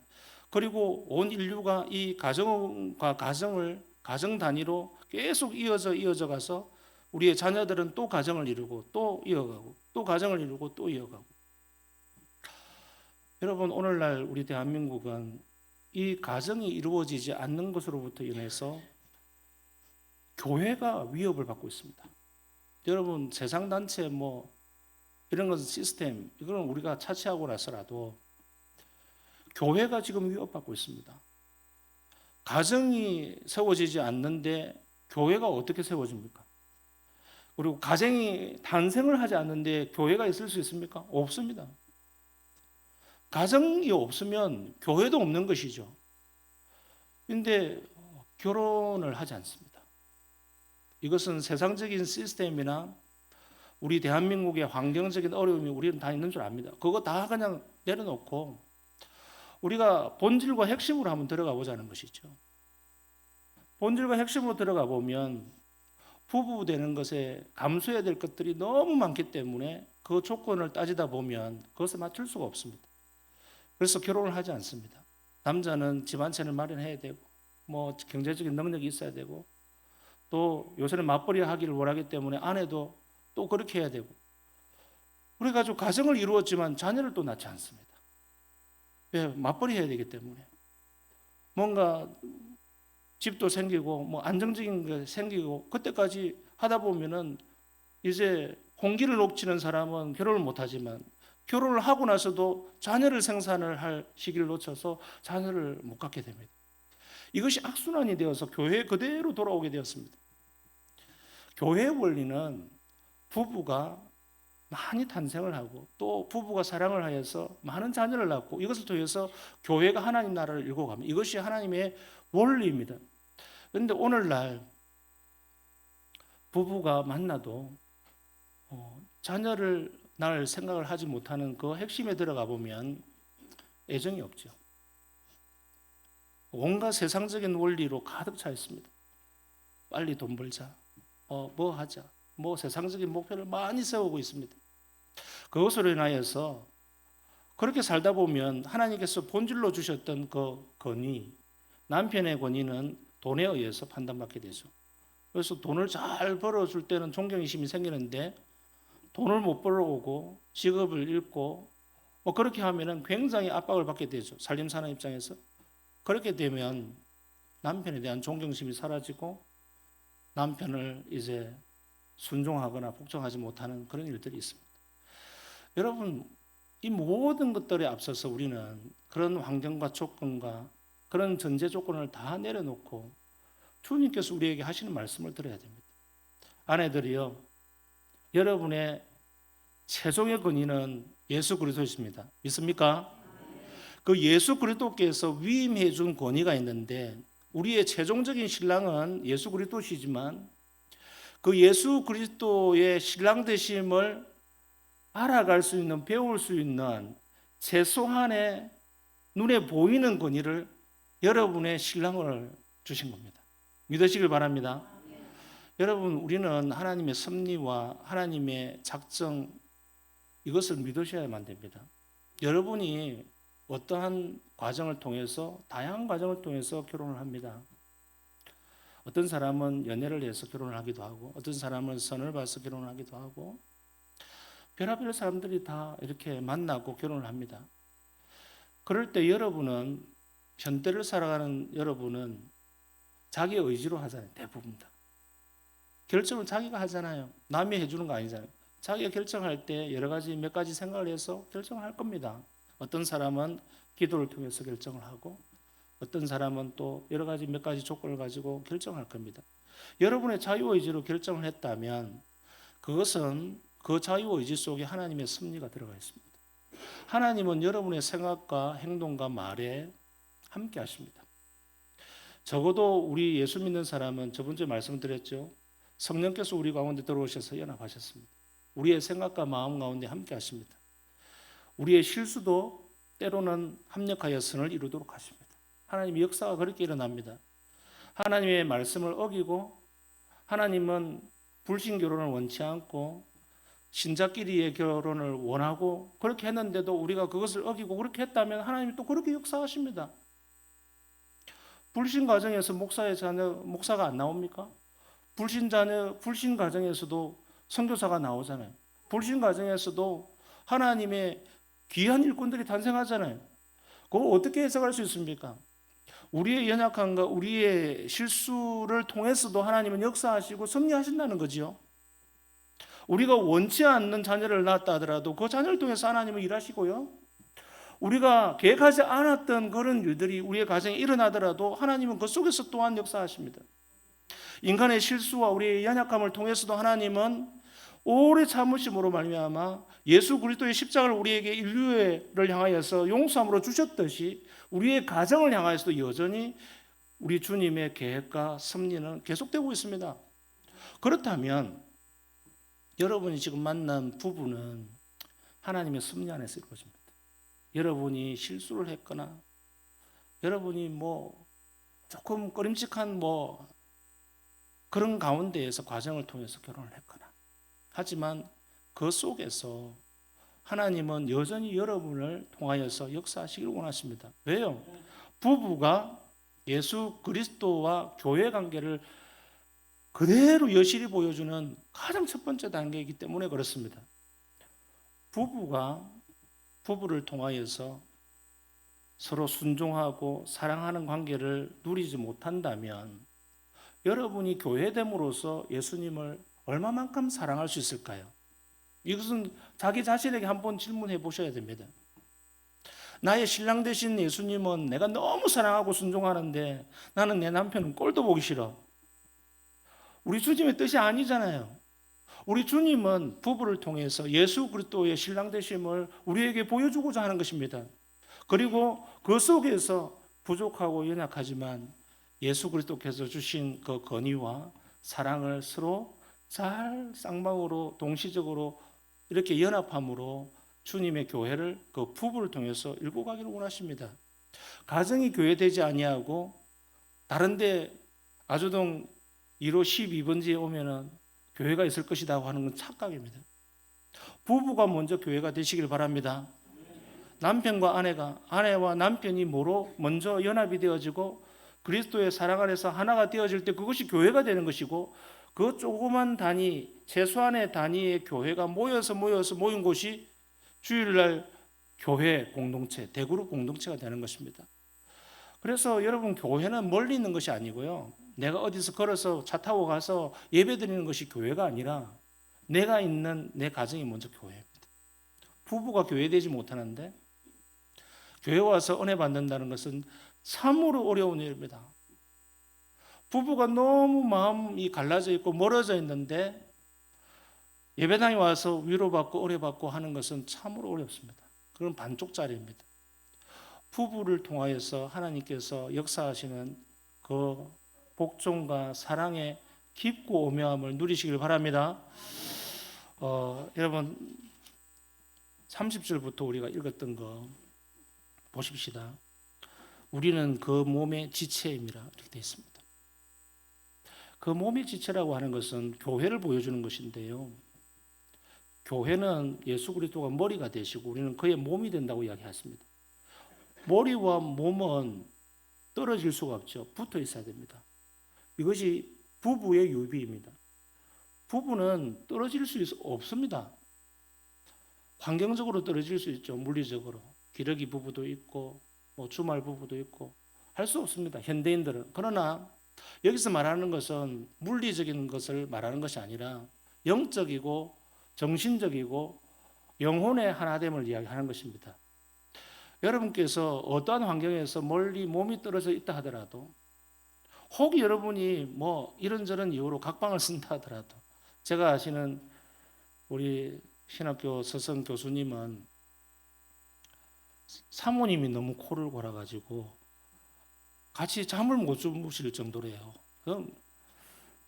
그리고 온 인류가 이 가정과 가정 단위로 계속 이어져 가서 우리의 자녀들은 또 가정을 이루고 또 이어가고 또 가정을 이루고 또 이어가고. 여러분, 오늘날 우리 대한민국은 이 가정이 이루어지지 않는 것으로부터 인해서 교회가 위협을 받고 있습니다. 여러분, 세상 단체 이런 것은 시스템, 이거는 우리가 차치하고 나서라도 교회가 지금 위협받고 있습니다. 가정이 세워지지 않는데 교회가 어떻게 세워집니까? 그리고 가정이 탄생을 하지 않는데 교회가 있을 수 있습니까? 없습니다. 가정이 없으면 교회도 없는 것이죠. 그런데 결혼을 하지 않습니다. 이것은 세상적인 시스템이나 우리 대한민국의 환경적인 어려움이 우리는 다 있는 줄 압니다. 그거 다 그냥 내려놓고 우리가 본질과 핵심으로 한번 들어가 보자는 것이죠. 본질과 핵심으로 들어가 보면 부부 되는 것에 감수해야 될 것들이 너무 많기 때문에 그 조건을 따지다 보면 그것을 맞출 수가 없습니다. 그래서 결혼을 하지 않습니다. 남자는 집 한 채를 마련해야 되고 경제적인 능력이 있어야 되고 또 요새는 맞벌이 하기를 원하기 때문에 아내도 또 그렇게 해야 되고 그래가지고 가정을 이루었지만 자녀를 또 낳지 않습니다. 왜? 맞벌이 해야 되기 때문에 뭔가 집도 생기고 안정적인 게 생기고 그때까지 하다 보면은 이제 홍기를 녹치는 사람은 결혼을 못하지만 결혼을 하고 나서도 자녀를 생산을 할 시기를 놓쳐서 자녀를 못 갖게 됩니다. 이것이 악순환이 되어서 교회에 그대로 돌아오게 되었습니다. 교회의 원리는 부부가 많이 탄생을 하고 또 부부가 사랑을 하여서 많은 자녀를 낳고 이것을 통해서 교회가 하나님 나라를 이루어갑니다. 이것이 하나님의 원리입니다. 그런데 오늘날 부부가 만나도 자녀를 낳을 생각을 하지 못하는 그 핵심에 들어가 보면 애정이 없죠. 온갖 세상적인 원리로 가득 차 있습니다. 빨리 돈 벌자, 뭐 하자, 세상적인 목표를 많이 세우고 있습니다. 그것으로 인하여서 그렇게 살다 보면 하나님께서 본질로 주셨던 그 권위, 남편의 권위는 돈에 의해서 판단받게 되죠. 그래서 돈을 잘 벌어줄 때는 존경심이 생기는데 돈을 못 벌어오고 직업을 잃고 그렇게 하면은 굉장히 압박을 받게 되죠. 살림 사는 입장에서. 그렇게 되면 남편에 대한 존경심이 사라지고 남편을 이제 순종하거나 복종하지 못하는 그런 일들이 있습니다. 여러분, 이 모든 것들에 앞서서 우리는 그런 환경과 조건과 그런 전제 조건을 다 내려놓고 주님께서 우리에게 하시는 말씀을 들어야 됩니다. 아내들이요, 여러분의 최종의 권위는 예수 그리스도이십니다. 믿습니까? 그 예수 그리스도께서 위임해 준 권위가 있는데 우리의 최종적인 신랑은 예수 그리스도시지만 그 예수 그리스도의 신랑 되심을 알아갈 수 있는, 배울 수 있는 최소한의 눈에 보이는 권위를 여러분의 신랑을 주신 겁니다. 믿으시길 바랍니다. 여러분, 우리는 하나님의 섭리와 하나님의 작정, 이것을 믿으셔야만 됩니다. 여러분이 어떠한 과정을 통해서, 다양한 과정을 통해서 결혼을 합니다. 어떤 사람은 연애를 해서 결혼을 하기도 하고, 어떤 사람은 선을 봐서 결혼을 하기도 하고, 별의별 사람들이 다 이렇게 만나고 결혼을 합니다. 그럴 때 여러분은, 현대를 살아가는 여러분은 자기 의지로 하잖아요. 대부분 다. 결정은 자기가 하잖아요. 남이 해주는 거 아니잖아요. 자기가 결정할 때 여러 가지 몇 가지 생각을 해서 결정을 할 겁니다. 어떤 사람은 기도를 통해서 결정을 하고 어떤 사람은 또 여러 가지 몇 가지 조건을 가지고 결정할 겁니다. 여러분의 자유의지로 결정을 했다면 그것은 그 자유의지 속에 하나님의 섭리가 들어가 있습니다. 하나님은 여러분의 생각과 행동과 말에 함께 하십니다. 적어도 우리 예수 믿는 사람은 저번 주에 말씀드렸죠. 성령께서 우리 가운데 들어오셔서 연합하셨습니다. 우리의 생각과 마음 가운데 함께 하십니다. 우리의 실수도 때로는 합력하여 선을 이루도록 하십니다. 하나님의 역사가 그렇게 일어납니다. 하나님의 말씀을 어기고 하나님은 불신결혼을 원치 않고 신자끼리의 결혼을 원하고 그렇게 했는데도 우리가 그것을 어기고 그렇게 했다면 하나님이 또 그렇게 역사하십니다. 불신 가정에서 목사의 자녀, 목사가 안 나옵니까? 불신 자녀, 불신 가정에서도 선교사가 나오잖아요. 불신 가정에서도 하나님의 귀한 일꾼들이 탄생하잖아요. 그걸 어떻게 해석할 수 있습니까? 우리의 연약함과 우리의 실수를 통해서도 하나님은 역사하시고 섭리하신다는 거지요. 우리가 원치 않는 자녀를 낳았다 하더라도 그 자녀를 통해서 하나님은 일하시고요. 우리가 계획하지 않았던 그런 일들이 우리의 가정에 일어나더라도 하나님은 그 속에서 또한 역사하십니다. 인간의 실수와 우리의 연약함을 통해서도 하나님은 오래 참으심으로 말미암아 예수 그리스도의 십자가를 우리에게 인류를 향하여서 용서함으로 주셨듯이 우리의 가정을 향하여서도 여전히 우리 주님의 계획과 섭리는 계속되고 있습니다. 그렇다면 여러분이 지금 만난 부부는 하나님의 섭리 안에서 이루어집니다. 여러분이 실수를 했거나 여러분이 조금 꺼림칙한 그런 가운데에서 과정을 통해서 결혼을 했거나 하지만 그 속에서 하나님은 여전히 여러분을 통하여서 역사하시기를 원하십니다. 왜요? 부부가 예수 그리스도와 교회 관계를 그대로 여실히 보여주는 가장 첫 번째 단계이기 때문에 그렇습니다. 부부를 통하여서 서로 순종하고 사랑하는 관계를 누리지 못한다면 여러분이 교회됨으로써 예수님을 얼마만큼 사랑할 수 있을까요? 이것은 자기 자신에게 한번 질문해 보셔야 됩니다. 나의 신랑 되신 예수님은 내가 너무 사랑하고 순종하는데 나는 내 남편은 꼴도 보기 싫어. 우리 주님의 뜻이 아니잖아요. 우리 주님은 부부를 통해서 예수 그리스도의 신랑 되심을 우리에게 보여주고자 하는 것입니다. 그리고 그 속에서 부족하고 연약하지만 예수 그리스도께서 주신 그 건의와 사랑을 서로 잘 쌍방으로 동시적으로 이렇게 연합함으로 주님의 교회를 그 부부를 통해서 일구 가기를 원하십니다. 가정이 교회되지 아니하고 다른데 아주동 1호 12번지에 오면은 교회가 있을 것이다 하는 건 착각입니다. 부부가 먼저 교회가 되시길 바랍니다. 남편과 아내와 남편이 먼저 연합이 되어지고 그리스도의 사랑 안에서 하나가 되어질 때 그것이 교회가 되는 것이고 그 조그만 단위, 최소한의 단위의 교회가 모인 곳이 주일날 교회 공동체, 대그룹 공동체가 되는 것입니다. 그래서 여러분 교회는 멀리 있는 것이 아니고요. 내가 어디서 걸어서 차 타고 가서 예배 드리는 것이 교회가 아니라 내가 있는 내 가정이 먼저 교회입니다. 부부가 교회되지 못하는데 교회 와서 은혜 받는다는 것은 참으로 어려운 일입니다. 부부가 너무 마음이 갈라져 있고 멀어져 있는데 예배당에 와서 위로받고 은혜받고 하는 것은 참으로 어렵습니다. 그건 반쪽짜리입니다. 부부를 통하여서 하나님께서 역사하시는 그 복종과 사랑의 깊고 오묘함을 누리시길 바랍니다. 여러분 30절부터 우리가 읽었던 거 보십시다. 우리는 그 몸의 지체입니다. 이렇게 되어 있습니다. 그 몸의 지체라고 하는 것은 교회를 보여주는 것인데요. 교회는 예수 그리스도가 머리가 되시고 우리는 그의 몸이 된다고 이야기했습니다. 머리와 몸은 떨어질 수가 없죠. 붙어 있어야 됩니다. 이것이 부부의 유비입니다. 부부는 떨어질 수 없습니다. 환경적으로 떨어질 수 있죠. 물리적으로. 기러기 부부도 있고 주말 부부도 있고 할 수 없습니다. 현대인들은. 그러나 여기서 말하는 것은 물리적인 것을 말하는 것이 아니라 영적이고 정신적이고 영혼의 하나됨을 이야기하는 것입니다. 여러분께서 어떠한 환경에서 멀리 몸이 떨어져 있다 하더라도, 혹 여러분이 뭐 이런저런 이유로 각방을 쓴다 하더라도, 제가 아시는 우리 신학교 서성 교수님은 사모님이 너무 코를 골아가지고 같이 잠을 못 주무실 정도래요. 그럼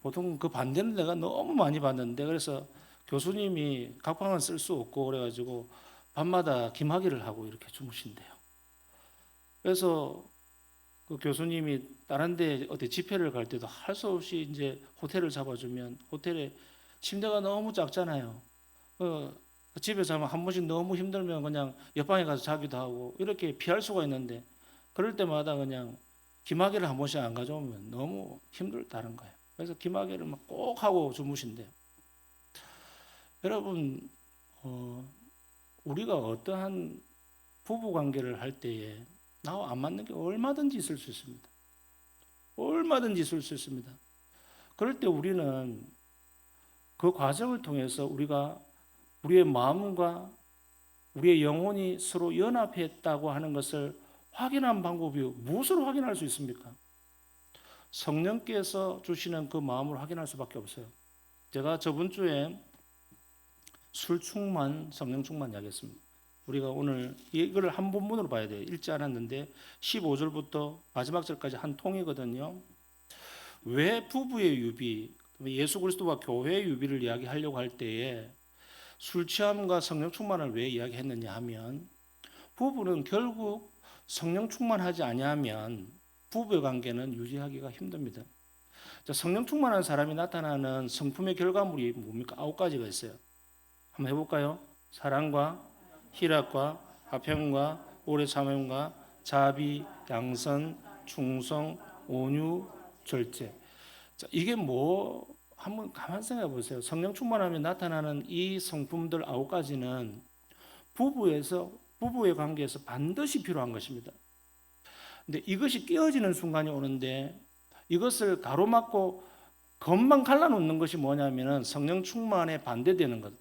보통 그 반대는 내가 너무 많이 봤는데, 그래서 교수님이 각방을 쓸 수 없고 그래가지고 밤마다 기마개를 하고 이렇게 주무신대요. 그래서 그 교수님이 다른 데 어디 집회를 갈 때도 할 수 없이 이제 호텔을 잡아주면 호텔에 침대가 너무 작잖아요. 집에 자면 한 번씩 너무 힘들면 그냥 옆방에 가서 자기도 하고 이렇게 피할 수가 있는데, 그럴 때마다 그냥 기마개를 한 번씩 안 가져오면 너무 힘들다는 거예요. 그래서 기마개를 막 꼭 하고 주무신대요. 여러분, 우리가 어떠한 부부 관계를 할 때에 나와 안 맞는 게 얼마든지 있을 수 있습니다. 얼마든지 있을 수 있습니다. 그럴 때 우리는 그 과정을 통해서 우리가 우리의 마음과 우리의 영혼이 서로 연합했다고 하는 것을 확인한 방법이 무엇으로 확인할 수 있습니까? 성령께서 주시는 그 마음을 확인할 수밖에 없어요. 제가 저번 주에 술 충만, 성령 충만 이야기했습니다. 우리가 오늘 이걸 한 본문으로 봐야 돼요. 읽지 않았는데 15절부터 마지막 절까지 한 통이거든요. 왜 부부의 유비, 예수 그리스도와 교회의 유비를 이야기하려고 할 때에 술 취함과 성령 충만을 왜 이야기했느냐 하면, 부부는 결국 성령 충만하지 아니하면 부부의 관계는 유지하기가 힘듭니다. 성령 충만한 사람이 나타나는 성품의 결과물이 뭡니까? 9가지가 있어요. 한번 해볼까요? 사랑과 희락과 화평과 오래 참음과 자비, 양선, 충성, 온유, 절제. 자, 이게 뭐 한번 가만 생각해 보세요. 성령 충만하면 나타나는 이 성품들 9가지는 부부의 관계에서 반드시 필요한 것입니다. 근데 이것이 깨어지는 순간이 오는데, 이것을 가로막고 겉만 갈라놓는 것이 뭐냐면은 성령 충만에 반대되는 것.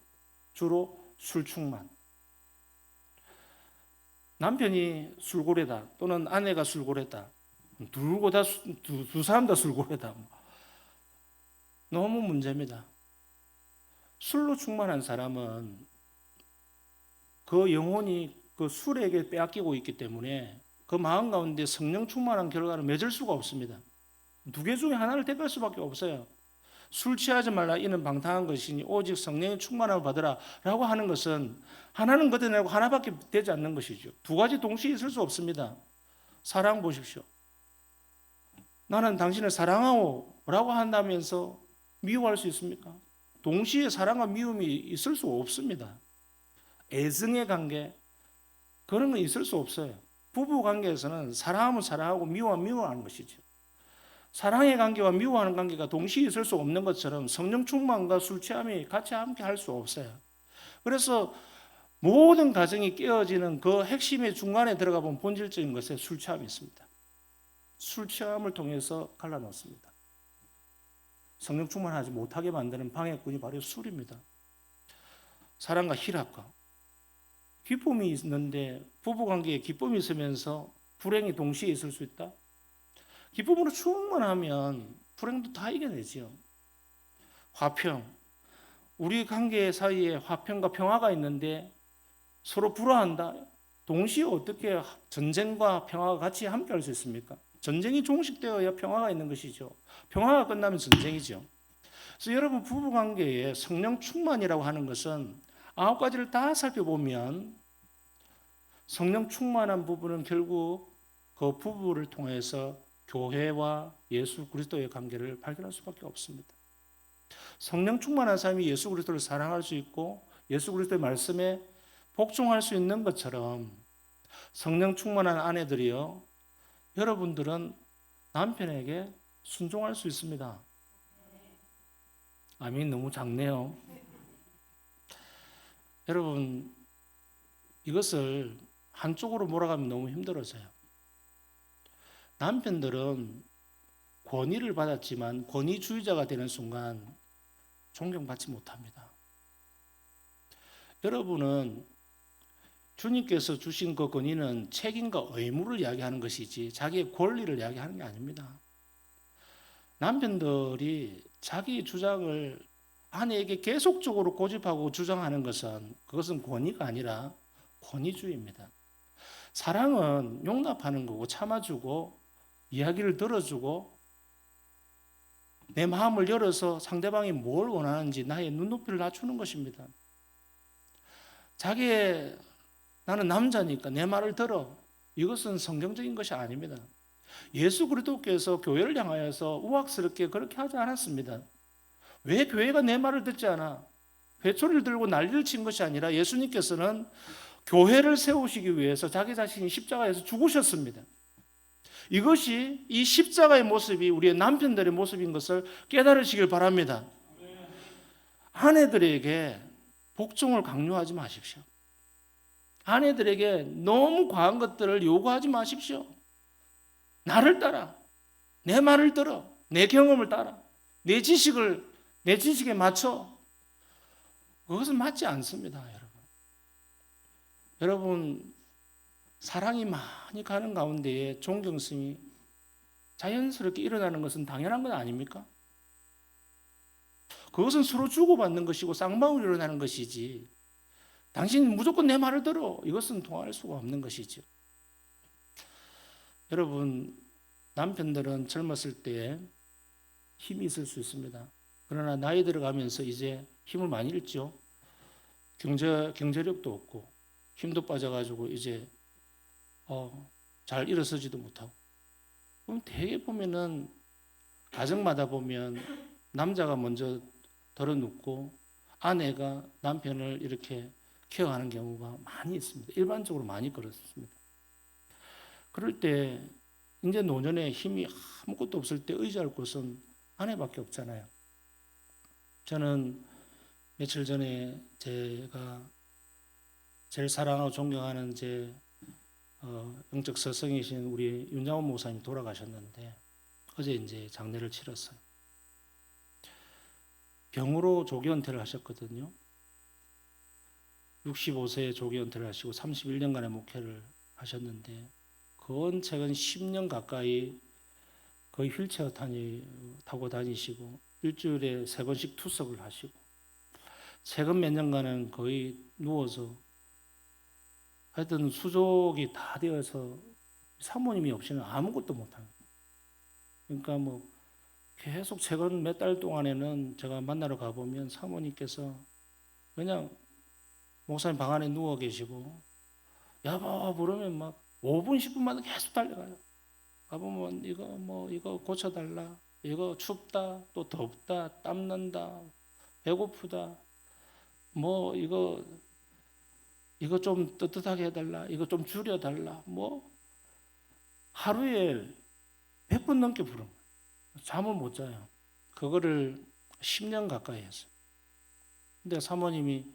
주로 술 충만. 남편이 술고래다 또는 아내가 술고래다, 두 사람 다 술고래다, 너무 문제입니다. 술로 충만한 사람은 그 영혼이 그 술에게 빼앗기고 있기 때문에 그 마음 가운데 성령 충만한 결과를 맺을 수가 없습니다. 두 개 중에 하나를 택할 수밖에 없어요. 술 취하지 말라 이는 방탕한 것이니 오직 성령의 충만함을 받으라 라고 하는 것은 하나는 걷어내고 하나밖에 되지 않는 것이죠. 두 가지 동시에 있을 수 없습니다. 사랑 보십시오. 나는 당신을 사랑하오 라고 한다면서 미워할 수 있습니까? 동시에 사랑과 미움이 있을 수 없습니다. 애증의 관계, 그런 건 있을 수 없어요. 부부 관계에서는 사랑하면 사랑하고 미워하면 미워하는 것이죠. 사랑의 관계와 미워하는 관계가 동시에 있을 수 없는 것처럼 성령 충만과 술 취함이 같이 함께 할 수 없어요. 그래서 모든 가정이 깨어지는 그 핵심의 중간에 들어가 보면 본질적인 것에 술 취함이 있습니다. 술 취함을 통해서 갈라놓습니다. 성령 충만하지 못하게 만드는 방해꾼이 바로 술입니다. 사랑과 희락과 기쁨이 있는데 부부관계에 기쁨이 있으면서 불행이 동시에 있을 수 있다? 기쁨으로 충만하면 불행도 다 이겨내지요. 화평, 우리 관계 사이에 화평과 평화가 있는데 서로 불화한다? 동시에 어떻게 전쟁과 평화가 같이 함께 할 수 있습니까? 전쟁이 종식되어야 평화가 있는 것이죠. 평화가 끝나면 전쟁이죠. 그래서 여러분 부부관계에 성령 충만이라고 하는 것은 9가지를 다 살펴보면 성령 충만한 부부는 결국 그 부부를 통해서 교회와 예수 그리스도의 관계를 발견할 수밖에 없습니다. 성령 충만한 사람이 예수 그리스도를 사랑할 수 있고 예수 그리스도의 말씀에 복종할 수 있는 것처럼 성령 충만한 아내들이요, 여러분들은 남편에게 순종할 수 있습니다. 아멘. 너무 작네요. 여러분, 이것을 한쪽으로 몰아가면 너무 힘들어져요. 남편들은 권위를 받았지만 권위주의자가 되는 순간 존경받지 못합니다. 여러분은 주님께서 주신 그 권위는 책임과 의무를 이야기하는 것이지 자기의 권리를 이야기하는 게 아닙니다. 남편들이 자기 주장을 아내에게 계속적으로 고집하고 주장하는 것은 그것은 권위가 아니라 권위주의입니다. 사랑은 용납하는 거고 참아주고 이야기를 들어주고 내 마음을 열어서 상대방이 뭘 원하는지 나의 눈높이를 낮추는 것입니다. 자기의 나는 남자니까 내 말을 들어. 이것은 성경적인 것이 아닙니다. 예수 그리스도께서 교회를 향하여서 우악스럽게 그렇게 하지 않았습니다. 왜 교회가 내 말을 듣지 않아? 회초리를 들고 난리를 친 것이 아니라 예수님께서는 교회를 세우시기 위해서 자기 자신이 십자가에서 죽으셨습니다. 이것이 이 십자가의 모습이 우리의 남편들의 모습인 것을 깨달으시길 바랍니다. 아내들에게 복종을 강요하지 마십시오. 아내들에게 너무 과한 것들을 요구하지 마십시오. 나를 따라, 내 말을 들어, 내 경험을 따라, 내 지식에 맞춰. 그것은 맞지 않습니다, 여러분. 여러분, 사랑이 많이 가는 가운데에 존경심이 자연스럽게 일어나는 것은 당연한 건 아닙니까? 그것은 서로 주고받는 것이고 쌍방울이 일어나는 것이지. 당신 무조건 내 말을 들어. 이것은 통할 수가 없는 것이죠. 여러분, 남편들은 젊었을 때 힘이 있을 수 있습니다. 그러나 나이 들어가면서 이제 힘을 많이 잃죠. 경제력도 없고 힘도 빠져가지고 이제 잘 일어서지도 못하고. 그럼 대개 보면은 가정마다 보면 남자가 먼저 덜어눕고 아내가 남편을 이렇게 케어하는 경우가 많이 있습니다. 일반적으로 많이 그렇습니다. 그럴 때 이제 노년에 힘이 아무것도 없을 때 의지할 곳은 아내밖에 없잖아요. 저는 며칠 전에 제가 제일 사랑하고 존경하는 제 영적 스승이신 우리 윤장원 목사님 돌아가셨는데 어제 이제 장례를 치렀어요. 병으로 조기 은퇴를 하셨거든요. 65세에 조기 은퇴를 하시고 31년간의 목회를 하셨는데 최근 10년 가까이 거의 휠체어 타고 다니시고 일주일에 3번씩 투석을 하시고 최근 몇 년간은 거의 누워서 하여튼 수족이 다 되어서 사모님이 없이는 아무것도 못하는 거예요. 그러니까 뭐 계속 최근 몇 달 동안에는 제가 만나러 가보면 사모님께서 그냥 목사님 방 안에 누워 계시고 여보 부르면 막 5분 10분마다 계속 달려가요. 가보면 이거 고쳐달라, 이거 춥다, 또 덥다, 땀난다, 배고프다, 뭐 이거 좀 뜨뜻하게 해달라, 이거 좀 줄여달라, 뭐 하루에 100번 넘게 부른 거예요. 잠을 못 자요. 그거를 10년 가까이 했어요. 근데 사모님이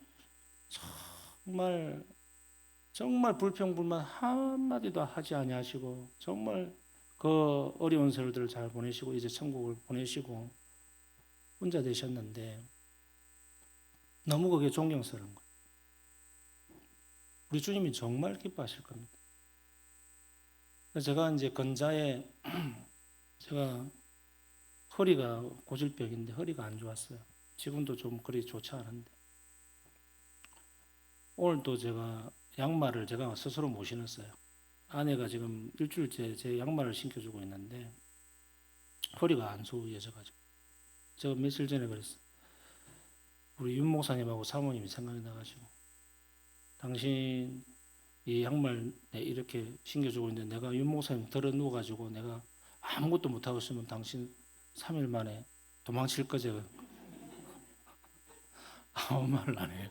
정말 불평불만 한마디도 하지 아니하시고 정말 그 어려운 세월들을 잘 보내시고 이제 천국을 보내시고 혼자 되셨는데 너무 그게 존경스러운 거예요. 우리 주님이 정말 기뻐하실 겁니다. 제가 이제 근자에 제가 허리가 고질병인데 허리가 안 좋았어요. 지금도 좀 그리 좋지 않은데 오늘도 제가 양말을 제가 스스로 못 신었어요. 아내가 지금 일주일째 제 양말을 신겨주고 있는데 허리가 안 좋아져가지고 제가 며칠 전에 그랬어요. 우리 윤 목사님하고 사모님이 생각이 나가지고 당신 이 양말 이렇게 신겨주고 있는데 내가 윤 목사님 들어 누워가지고 내가 아무것도 못하고 있으면 당신 3일 만에 도망칠 거죠. 아무 말을 안 해요.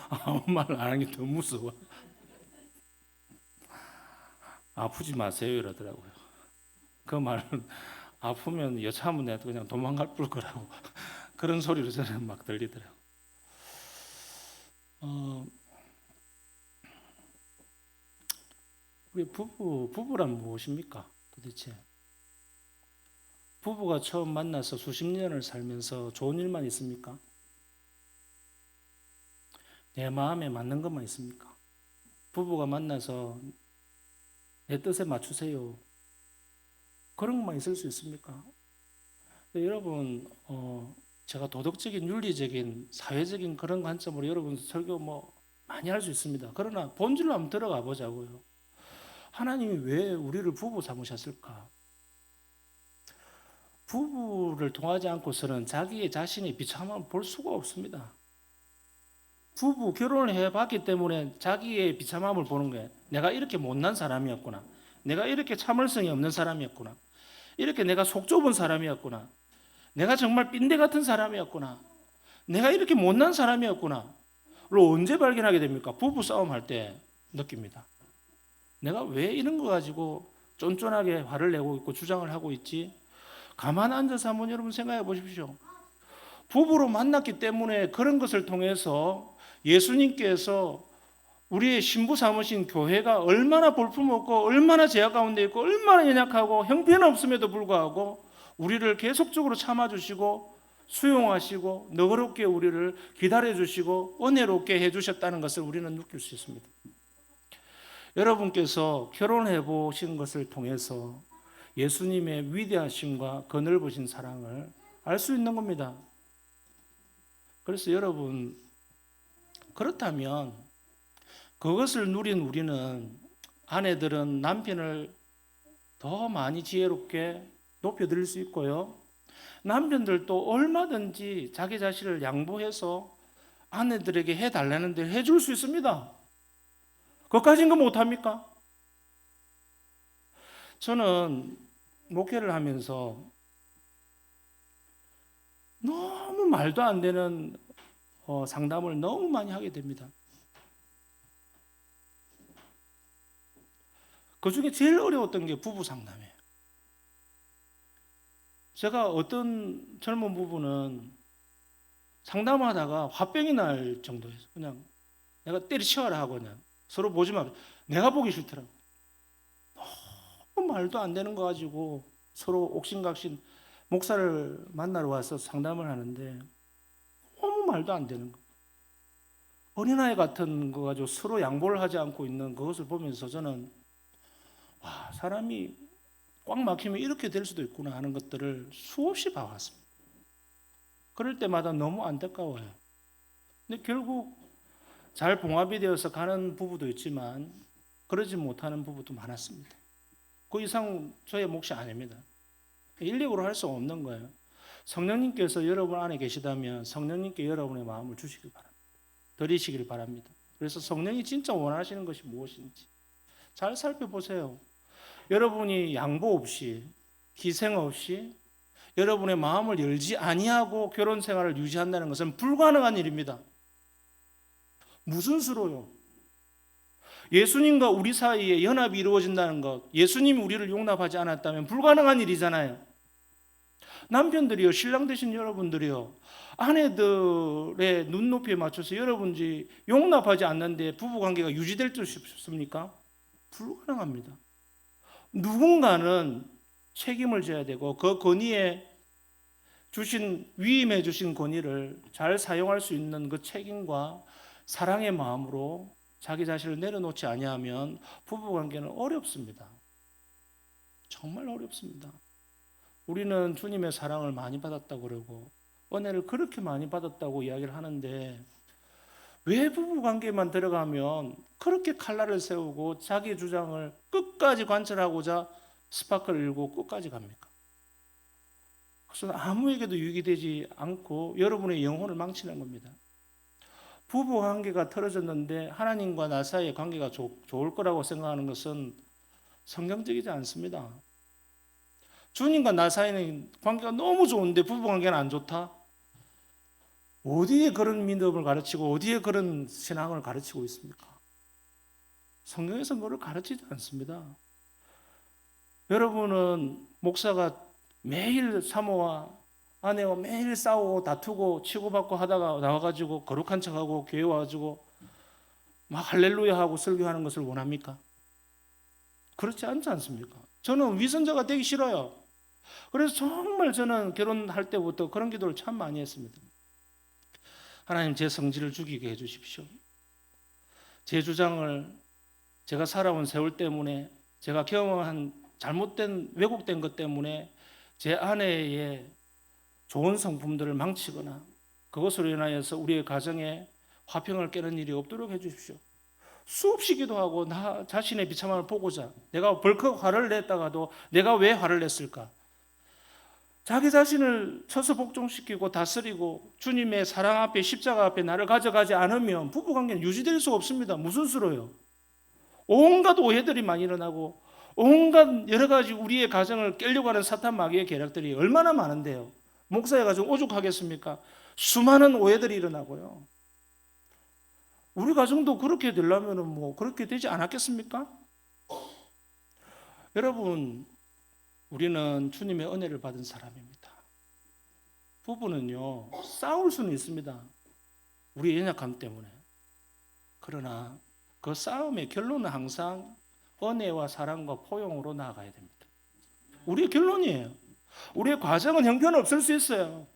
아무 말을 안 하는 게 더 무서워. 아프지 마세요 이러더라고요. 그 말은 아프면 여차하면 내가 그냥 도망갈 뿔 거라고 그런 소리로 저는 막 들리더라고요. 우리 부부란 무엇입니까? 도대체 부부가 처음 만나서 수십 년을 살면서 좋은 일만 있습니까? 내 마음에 맞는 것만 있습니까? 부부가 만나서 내 뜻에 맞추세요. 그런 것만 있을 수 있습니까? 여러분, 제가 도덕적인, 윤리적인, 사회적인 그런 관점으로 여러분 설교 많이 할 수 있습니다. 그러나 본질로 한번 들어가 보자고요. 하나님이 왜 우리를 부부 삼으셨을까? 부부를 통하지 않고서는 자기의 자신의 비참함을 볼 수가 없습니다. 부부 결혼을 해봤기 때문에 자기의 비참함을 보는 거예요. 내가 이렇게 못난 사람이었구나. 내가 이렇게 참을성이 없는 사람이었구나. 이렇게 내가 속 좁은 사람이었구나. 내가 정말 삔대 같은 사람이었구나. 내가 이렇게 못난 사람이었구나. 를 언제 발견하게 됩니까? 부부 싸움 할 때 느낍니다. 내가 왜 이런 거 가지고 쫀쫀하게 화를 내고 있고 주장을 하고 있지? 가만 앉아서 한번 여러분 생각해 보십시오. 부부로 만났기 때문에 그런 것을 통해서 예수님께서 우리의 신부 삼으신 교회가 얼마나 볼품없고 얼마나 제약 가운데 있고 얼마나 연약하고 형편없음에도 불구하고 우리를 계속적으로 참아주시고 수용하시고 너그럽게 우리를 기다려주시고 은혜롭게 해주셨다는 것을 우리는 느낄 수 있습니다. 여러분께서 결혼해 보신 것을 통해서 예수님의 위대하심과 그 넓으신 사랑을 알 수 있는 겁니다. 그래서 여러분, 그렇다면 그것을 누린 우리는 아내들은 남편을 더 많이 지혜롭게 높여드릴 수 있고요. 남편들도 얼마든지 자기 자신을 양보해서 아내들에게 해달라는 대로 해줄 수 있습니다. 그것까지는 그 못합니까? 저는 목회를 하면서 너무 말도 안 되는 상담을 너무 많이 하게 됩니다. 그 중에 제일 어려웠던 게 부부 상담이에요. 제가 어떤 젊은 부부는 상담하다가 화병이 날 정도였어요. 그냥 내가 때려치워라 하고 그냥 서로 보지 마. 내가 보기 싫더라고. 너무 말도 안 되는 거 가지고 서로 옥신각신 목사를 만나러 와서 상담을 하는데 너무 말도 안 되는 거. 어린아이 같은 거 가지고 서로 양보를 하지 않고 있는 그것을 보면서 저는 와, 사람이 꽉 막히면 이렇게 될 수도 있구나 하는 것들을 수없이 봐왔습니다. 그럴 때마다 너무 안타까워요. 근데 결국 잘 봉합이 되어서 가는 부부도 있지만 그러지 못하는 부부도 많았습니다. 그 이상 저의 몫이 아닙니다. 인력으로 할 수 없는 거예요. 성령님께서 여러분 안에 계시다면 성령님께 여러분의 마음을 주시길 바랍니다. 드리시길 바랍니다. 그래서 성령이 진짜 원하시는 것이 무엇인지 잘 살펴보세요. 여러분이 양보 없이 희생 없이 여러분의 마음을 열지 아니하고 결혼 생활을 유지한다는 것은 불가능한 일입니다. 무슨 수로요? 예수님과 우리 사이에 연합이 이루어진다는 것, 예수님이 우리를 용납하지 않았다면 불가능한 일이잖아요. 남편들이요, 신랑 되신 여러분들이요, 아내들의 눈높이에 맞춰서 여러분이 용납하지 않는데 부부관계가 유지될 수 있습니까? 불가능합니다. 누군가는 책임을 져야 되고 그 권위에 주신 위임해 주신 권위를 잘 사용할 수 있는 그 책임과 사랑의 마음으로 자기 자신을 내려놓지 아니하면 부부관계는 어렵습니다. 정말 어렵습니다. 우리는 주님의 사랑을 많이 받았다고 그러고 은혜를 그렇게 많이 받았다고 이야기를 하는데 왜 부부관계만 들어가면 그렇게 칼날을 세우고 자기 주장을 끝까지 관철하고자 스파크를 일고 끝까지 갑니까? 그래서 아무에게도 유익이 되지 않고 여러분의 영혼을 망치는 겁니다. 부부관계가 틀어졌는데 하나님과 나 사이의 관계가 좋을 거라고 생각하는 것은 성경적이지 않습니다. 주님과 나 사이는 관계가 너무 좋은데 부부관계는 안 좋다? 어디에 그런 믿음을 가르치고 어디에 그런 신앙을 가르치고 있습니까? 성경에서 그걸 가르치지 않습니다. 여러분은 목사가 매일 사모와 아내와 매일 싸우고 다투고 치고받고 하다가 나와가지고 거룩한 척하고 교회 와가지고 막 할렐루야 하고 설교하는 것을 원합니까? 그렇지 않지 않습니까? 저는 위선자가 되기 싫어요. 그래서 정말 저는 결혼할 때부터 그런 기도를 참 많이 했습니다. 하나님 제 성질을 죽이게 해주십시오. 제 주장을 제가 살아온 세월 때문에 제가 경험한 잘못된 왜곡된 것 때문에 제 아내의 좋은 성품들을 망치거나 그것으로 인하여서 우리의 가정에 화평을 깨는 일이 없도록 해주십시오. 수없이 기도하고 나 자신의 비참함을 보고자 내가 벌컥 화를 냈다가도 내가 왜 화를 냈을까? 자기 자신을 쳐서 복종시키고 다스리고 주님의 사랑 앞에 십자가 앞에 나를 가져가지 않으면 부부관계는 유지될 수가 없습니다. 무슨 수로요? 온갖 오해들이 많이 일어나고 온갖 여러 가지 우리의 가정을 깨려고 하는 사탄 마귀의 계략들이 얼마나 많은데요. 목사가 좀 오죽하겠습니까? 수많은 오해들이 일어나고요. 우리 가정도 그렇게 되려면 뭐 그렇게 되지 않았겠습니까? 여러분, 우리는 주님의 은혜를 받은 사람입니다. 부부는요, 싸울 수는 있습니다. 우리의 연약함 때문에. 그러나 그 싸움의 결론은 항상 은혜와 사랑과 포용으로 나아가야 됩니다. 우리의 결론이에요. 우리의 과정은 형편없을 수 있어요.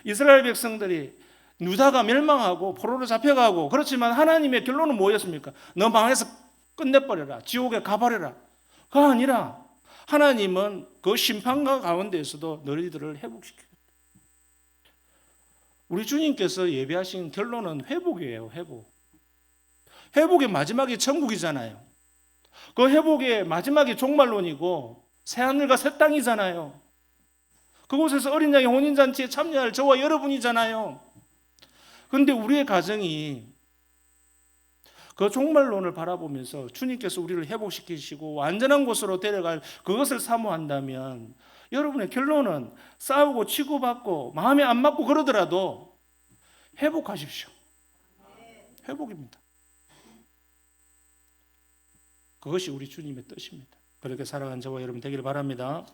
이스라엘 백성들이 누다가 멸망하고 포로로 잡혀가고 그렇지만 하나님의 결론은 뭐였습니까? 너 망해서 끝내버려라. 지옥에 가버려라. 그가 아니라 하나님은 그 심판과 가운데에서도 너희들을 회복시켜요. 우리 주님께서 예비하신 결론은 회복이에요. 회복. 회복의 마지막이 천국이잖아요. 그 회복의 마지막이 종말론이고 새하늘과 새 땅이잖아요. 그곳에서 어린 양의 혼인잔치에 참여할 저와 여러분이잖아요. 그런데 우리의 가정이 그 종말론을 바라보면서 주님께서 우리를 회복시키시고 완전한 곳으로 데려갈 그것을 사모한다면 여러분의 결론은 싸우고 치고받고 마음에 안 맞고 그러더라도 회복하십시오. 회복입니다. 그것이 우리 주님의 뜻입니다. 그렇게 살아가는 저와 여러분 되기를 바랍니다.